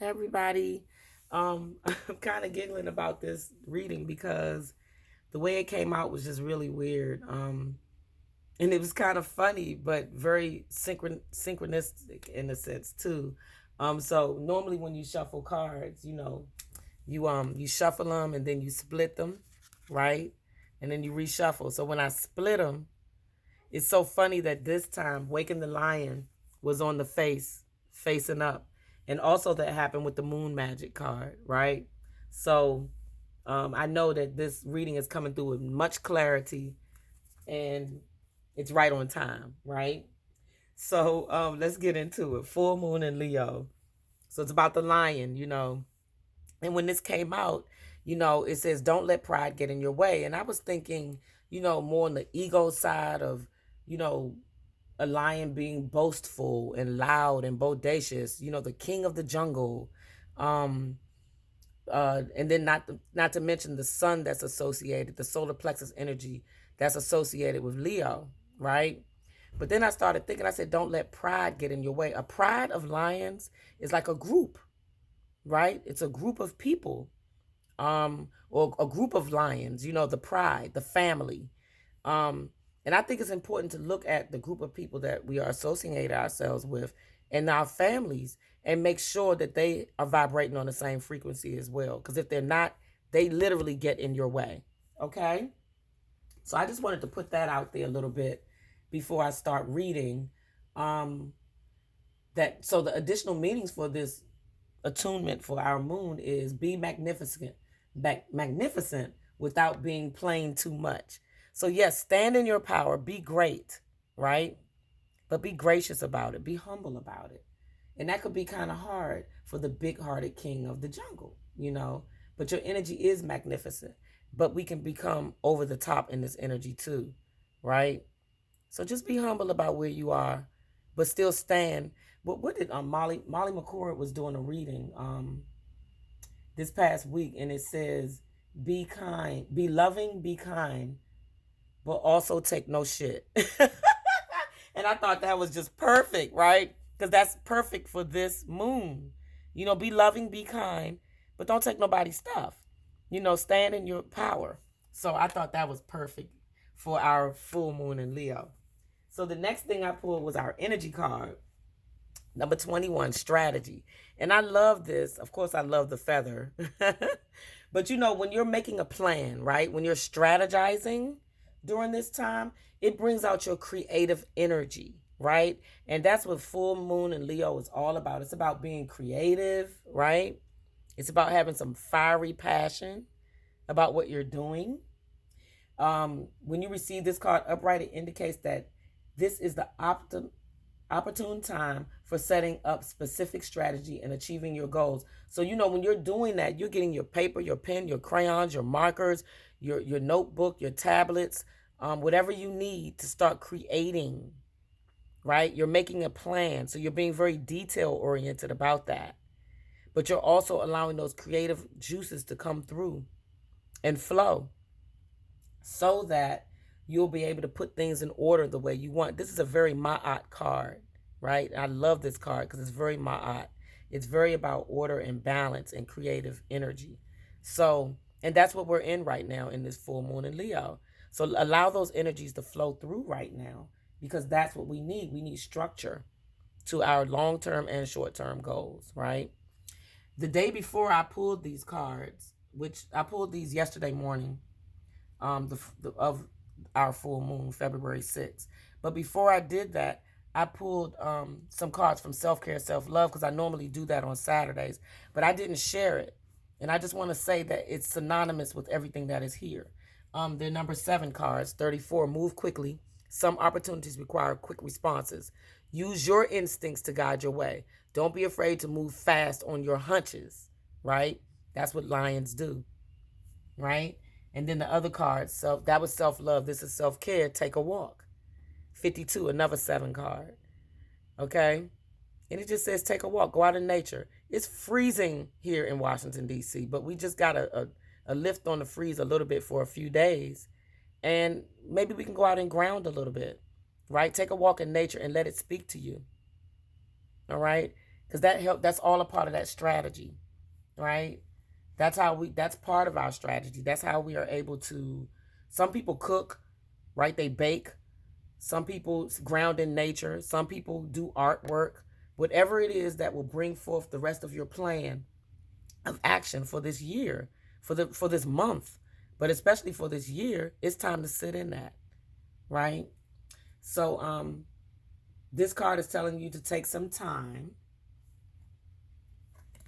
Everybody. I'm kind of giggling about this reading because the way it came out was just really weird. And it was kind of funny, but very synchronistic in a sense too. So normally when you shuffle cards, you shuffle them and then you split them, right? And then you reshuffle. So when I split them, it's so funny that this time Waking the Lion was on the face, facing up. And also that happened with the Moon Magic card, right? So I know that this reading is coming through with much clarity and it's right on time, right? So let's get into it. Full Moon in Leo. So it's about the lion. And when this came out, it says, don't let pride get in your way. And I was thinking, more on the ego side of, you know, a lion being boastful and loud and bodacious, the king of the jungle. Um, and then not to mention the sun that's associated, the solar plexus energy that's associated with Leo, right? But then I started thinking, I said, don't let pride get in your way. A pride of lions is like a group, right? It's a group of people, or a group of lions, the pride, the family. Um, and I think it's important to look at the group of people that we are associating ourselves with and our families and make sure that they are vibrating on the same frequency as well. Because if they're not, they literally get in your way. Okay? So I just wanted to put that out there a little bit before I start reading. Um, so the additional meanings for this attunement for our moon is be magnificent without being plain too much. So yes, stand in your power, be great, right? But be gracious about it, be humble about it. And that could be kind of hard for the big-hearted king of the jungle. But your energy is magnificent. But we can become over the top in this energy too, right? So just be humble about where you are, but still stand. But what did Molly McCord was doing a reading this past week, and it says, "Be kind, be loving, be kind, but also take no shit." And I thought that was just perfect, right? Because that's perfect for this moon. Be loving, be kind, but don't take nobody's stuff. Stand in your power. So I thought that was perfect for our full moon in Leo. So the next thing I pulled was our energy card, number 21, strategy. And I love this. Of course, I love the feather. But when you're making a plan, right? When you're strategizing during this time, it brings out your creative energy, right? And that's what full moon in Leo is all about. It's about being creative, right? It's about having some fiery passion about what you're doing. When you receive this card upright, it indicates that this is the opportune time for setting up specific strategy and achieving your goals. So, when you're doing that, you're getting your paper, your pen, your crayons, your markers, your notebook, your tablets, whatever you need to start creating, right? You're making a plan. So you're being very detail oriented about that. But you're also allowing those creative juices to come through and flow so that you'll be able to put things in order the way you want. This is a very Ma'at card, right? I love this card because it's very Ma'at. It's very about order and balance and creative energy. So, and that's what we're in right now in this full moon in Leo. So allow those energies to flow through right now because that's what we need. We need structure to our long-term and short-term goals, right? The day before I pulled these cards, which I pulled these yesterday morning, of our full moon, February 6th. But before I did that, I pulled some cards from self-care, self-love, because I normally do that on Saturdays, but I didn't share it. And I just want to say that it's synonymous with everything that is here. They're number 7 cards, 34, move quickly. Some opportunities require quick responses. Use your instincts to guide your way. Don't be afraid to move fast on your hunches, right? That's what lions do, right? And then the other card, so that was self-love. This is self-care. Take a walk. 52, another 7 card. Okay? And it just says take a walk. Go out in nature. It's freezing here in Washington, D.C., but we just got a lift on the freeze a little bit for a few days. And maybe we can go out and ground a little bit, right? Take a walk in nature and let it speak to you. All right? because that's all a part of that strategy, right? That's part of our strategy. That's how we are able to, some people cook, right? They bake. Some people ground in nature. Some people do artwork. Whatever it is that will bring forth the rest of your plan of action for this year, for this month, but especially for this year, it's time to sit in that, right? So this card is telling you to take some time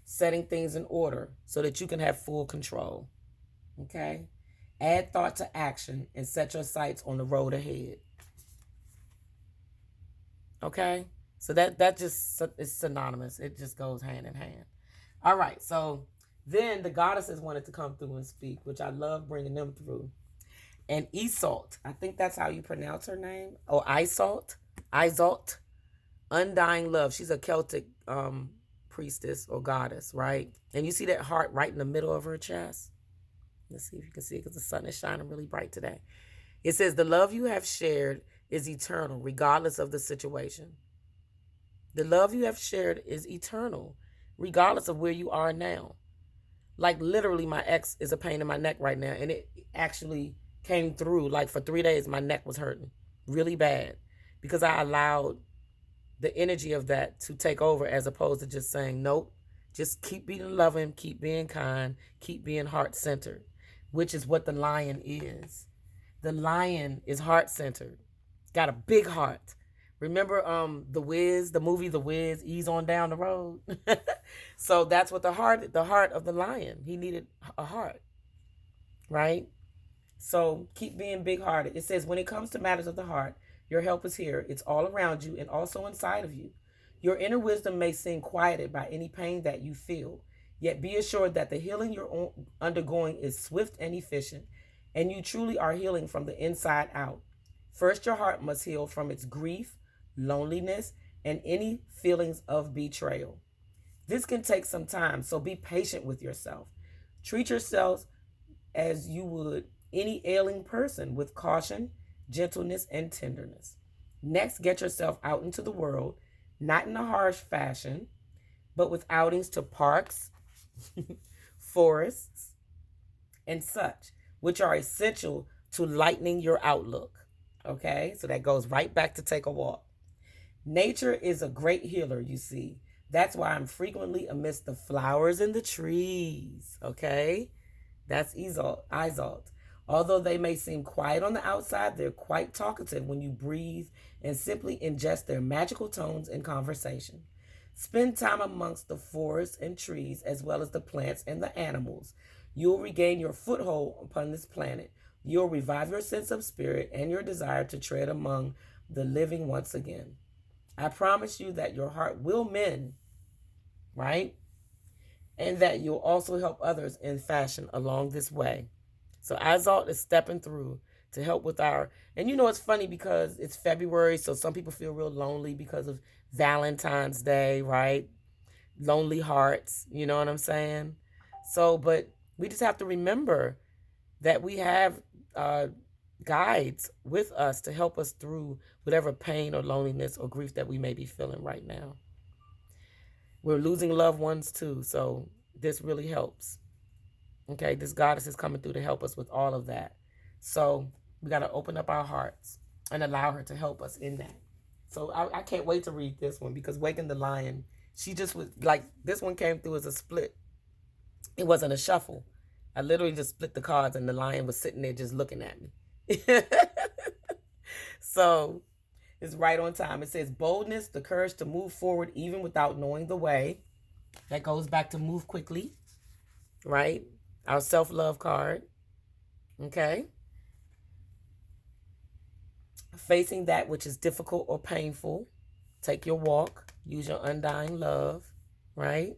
setting things in order so that you can have full control. Okay? Add thought to action and set your sights on the road ahead. Okay? So that just is synonymous. It just goes hand in hand. All right. So then the goddesses wanted to come through and speak, which I love bringing them through. And Iseult, I think that's how you pronounce her name. Oh, Iseult, undying love. She's a Celtic priestess or goddess, right? And you see that heart right in the middle of her chest. Let's see if you can see it because the sun is shining really bright today. It says, the love you have shared is eternal, regardless of the situation. The love you have shared is eternal, regardless of where you are now. Like literally, my ex is a pain in my neck right now, and it actually came through. Like for 3 days, my neck was hurting really bad because I allowed the energy of that to take over, as opposed to just saying, nope, just keep being loving, keep being kind, keep being heart-centered, which is what the lion is. The lion is heart-centered. Got a big heart. Remember The Wiz, the movie The Wiz, Ease on Down the Road? So that's what the heart of the lion. He needed a heart, right? So keep being big-hearted. It says, when it comes to matters of the heart, your help is here. It's all around you and also inside of you. Your inner wisdom may seem quieted by any pain that you feel, yet be assured that the healing you're undergoing is swift and efficient, and you truly are healing from the inside out. First, your heart must heal from its grief, loneliness, and any feelings of betrayal. This can take some time, so be patient with yourself. Treat yourself as you would any ailing person, with caution, gentleness, and tenderness. Next, get yourself out into the world, not in a harsh fashion, but with outings to parks, forests, and such, which are essential to lightening your outlook. Okay, so that goes right back to take a walk. Nature is a great healer, you see. That's why I'm frequently amidst the flowers and the trees. Okay, that's Iseult. Although they may seem quiet on the outside, they're quite talkative when you breathe and simply ingest their magical tones in conversation. Spend time amongst the forests and trees, as well as the plants and the animals. You'll regain your foothold upon this planet. You'll revive your sense of spirit and your desire to tread among the living once again. I promise you that your heart will mend, right? And that you'll also help others in fashion along this way. So Iseult is stepping through to help with our, and you know, it's funny because it's February, so some people feel real lonely because of Valentine's Day, right? Lonely hearts, you know what I'm saying? So, but we just have to remember that we have guides with us to help us through whatever pain or loneliness or grief that we may be feeling right now. We're losing loved ones too, so this really helps. Okay, this goddess is coming through to help us with all of that. So we got to open up our hearts and allow her to help us in that. So I can't wait to read this one, because Waking the Lion, she just was like, this one came through as a split. It wasn't a shuffle. I literally just split the cards and the lion was sitting there just looking at me. So it's right on time. It says boldness, the courage to move forward even without knowing the way. That goes back to move quickly, right? Our self-love card. Okay. Facing that which is difficult or painful. Take your walk. Use your undying love, right?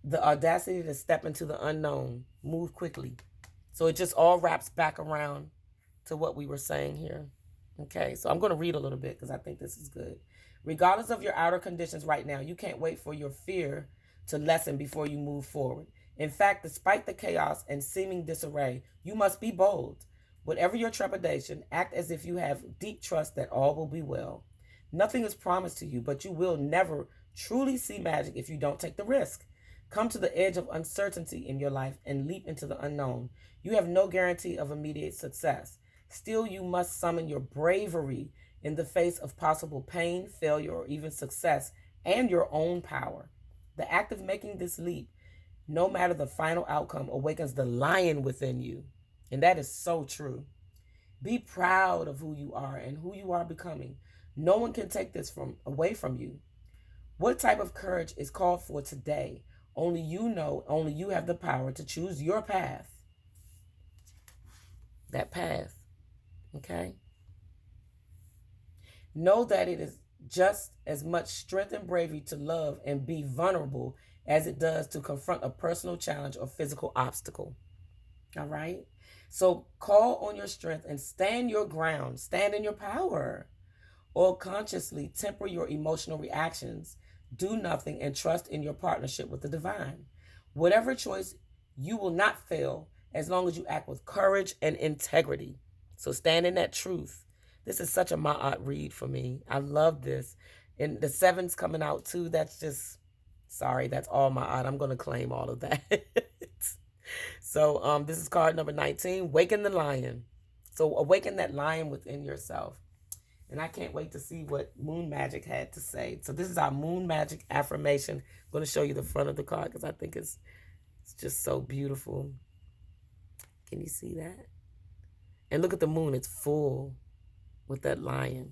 The audacity to step into the unknown. Move quickly. So it just all wraps back around to what we were saying here. Okay, so I'm going to read a little bit because I think this is good. Regardless of your outer conditions right now, you can't wait for your fear to lessen before you move forward. In fact, despite the chaos and seeming disarray, you must be bold. Whatever your trepidation, act as if you have deep trust that all will be well. Nothing is promised to you, but you will never truly see magic if you don't take the risk. Come to the edge of uncertainty in your life and leap into the unknown. You have no guarantee of immediate success. Still, you must summon your bravery in the face of possible pain, failure, or even success, and your own power. The act of making this leap, no matter the final outcome, awakens the lion within you. And that is so true. Be proud of who you are and who you are becoming. No one can take this away from you. What type of courage is called for today? Only you know, only you have the power to choose your path. That path. Okay? Know that it is just as much strength and bravery to love and be vulnerable as it does to confront a personal challenge or physical obstacle. All right? So call on your strength and stand your ground. Stand in your power. Or consciously temper your emotional reactions. Do nothing and trust in your partnership with the divine. Whatever choice, you will not fail as long as you act with courage and integrity. So stand in that truth. This is such a Ma'at read for me. I love this. And the 7's coming out too. That's just, sorry, that's all Ma'at. I'm going to claim all of that. So this is card number 19, Waken the Lion. So awaken that lion within yourself. And I can't wait to see what Moon Magic had to say. So this is our Moon Magic affirmation. I'm going to show you the front of the card because I think it's just so beautiful. Can you see that? And look at the moon. It's full with that lion.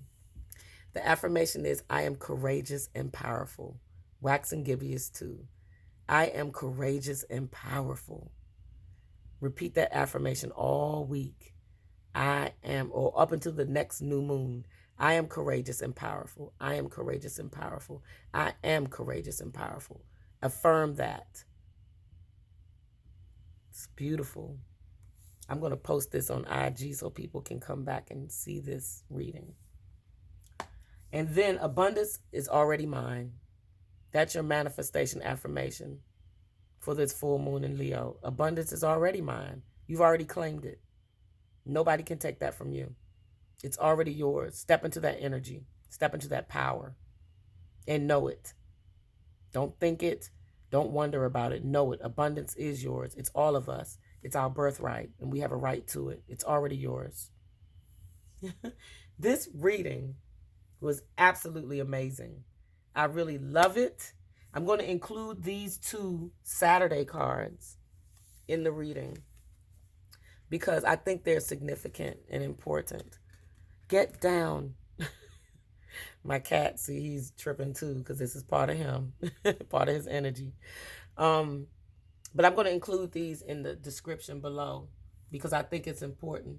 The affirmation is, I am courageous and powerful. Wax and Gibeus too. I am courageous and powerful. Repeat that affirmation all week. I am, or up until the next new moon. I am courageous and powerful. I am courageous and powerful. I am courageous and powerful. Affirm that. It's beautiful. I'm going to post this on IG so people can come back and see this reading. And then abundance is already mine. That's your manifestation affirmation for this full moon in Leo. Abundance is already mine. You've already claimed it. Nobody can take that from you. It's already yours. Step into that energy. Step into that power. And know it. Don't think it. Don't wonder about it. Know it. Abundance is yours. It's all of us. It's our birthright. And we have a right to it. It's already yours. This reading was absolutely amazing. I really love it. I'm going to include these 2 Saturday cards in the reading because I think they're significant and important. Get down. My cat, see, he's tripping too because this is part of him, part of his energy. But I'm going to include these in the description below because I think it's important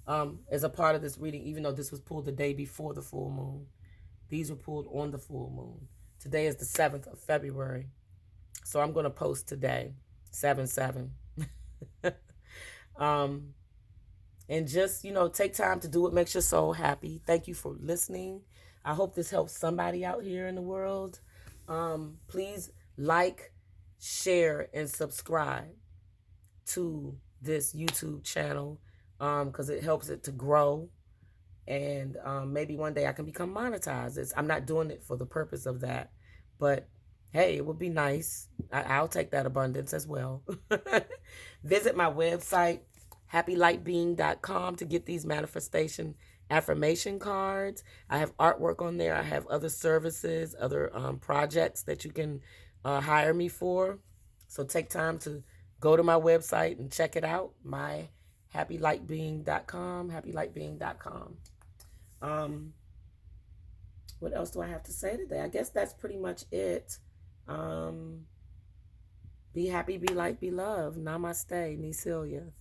as a part of this reading, even though this was pulled the day before the full moon. These were pulled on the full moon. Today is the 7th of February. So I'm going to post today, 7/7. And just, take time to do what makes your soul happy. Thank you for listening. I hope this helps somebody out here in the world. Please like, share, and subscribe to this YouTube channel because it helps it to grow. And maybe one day I can become monetized. I'm not doing it for the purpose of that. But, hey, it would be nice. I'll take that abundance as well. Visit my website, happylightbeing.com, to get these manifestation affirmation cards. I have artwork on there. I have other services, other projects that you can hire me for. So take time to go to my website and check it out. My happylightbeing.com, happylightbeing.com. What else do I have to say today? I guess that's pretty much it. Be happy, be light, be loved. Namaste, Nisilia.